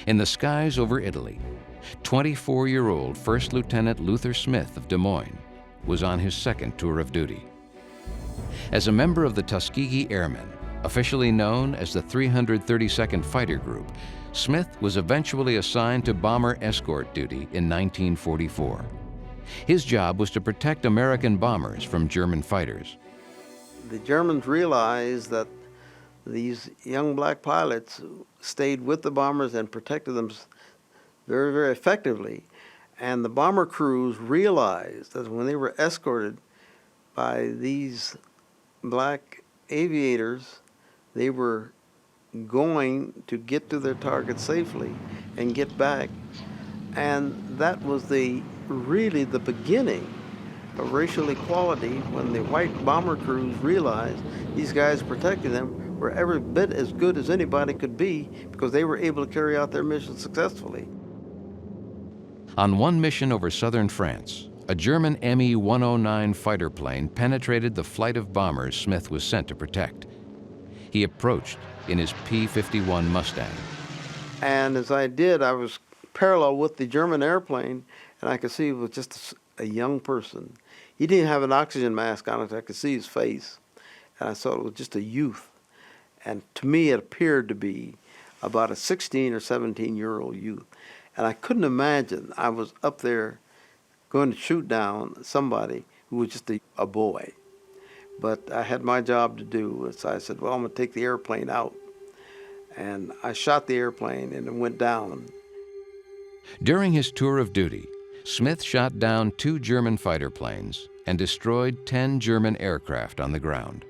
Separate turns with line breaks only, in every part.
In the skies over Italy, 24-year-old First Lieutenant Luther Smith of Des Moines was on his second tour of duty. As a member of the Tuskegee Airmen, officially known as the 332nd Fighter Group, Smith was eventually assigned to bomber escort duty in 1944. His job was to protect American bombers from German fighters.
The Germans realized that these young black pilots stayed with the bombers and protected them very, very effectively. And the bomber crews realized that when they were escorted by these black aviators, they were going to get to their target safely and get back. And that was really the beginning of racial equality, when the white bomber crews realized these guys protecting them were every bit as good as anybody could be, because they were able to carry out their mission successfully.
On one mission over southern France, a German Me-109 fighter plane penetrated the flight of bombers Smith was sent to protect. He approached in his P-51 Mustang.
And as I did, I was parallel with the German airplane, and I could see it was just a young person. He didn't have an oxygen mask on it. I could see his face, and I thought it was just a youth. And to me, it appeared to be about a 16 or 17-year-old youth. And I couldn't imagine I was up there going to shoot down somebody who was just a boy. But I had my job to do, so I said, well, I'm going to take the airplane out. And I shot the airplane, and it went down.
During his tour of duty, Smith shot down 2 German fighter planes and destroyed 10 German aircraft on the ground.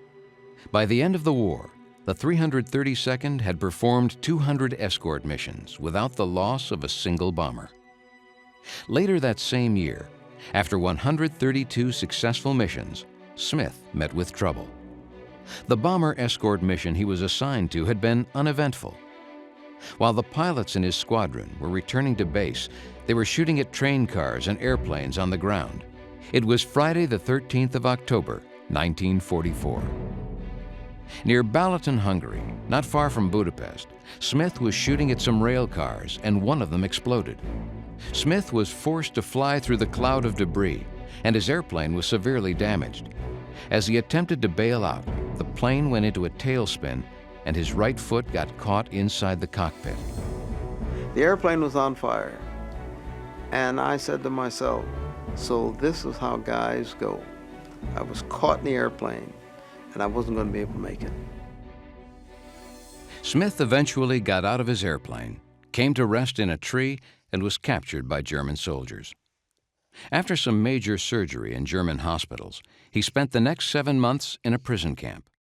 By the end of the war, the 332nd had performed 200 escort missions without the loss of a single bomber. Later that same year, after 132 successful missions, Smith met with trouble. The bomber escort mission he was assigned to had been uneventful. While the pilots in his squadron were returning to base, they were shooting at train cars and airplanes on the ground. It was Friday the 13th of October, 1944. Near Balaton, Hungary, not far from Budapest, Smith was shooting at some rail cars, and one of them exploded. Smith was forced to fly through the cloud of debris, and his airplane was severely damaged. As he attempted to bail out, the plane went into a tailspin, and his right foot got caught inside the cockpit.
The airplane was on fire, and I said to myself, so this is how guys go. I was caught in the airplane, and I wasn't going to be able to make it.
Smith eventually got out of his airplane, came to rest in a tree, and was captured by German soldiers. After some major surgery in German hospitals, he spent the next 7 months in a prison camp.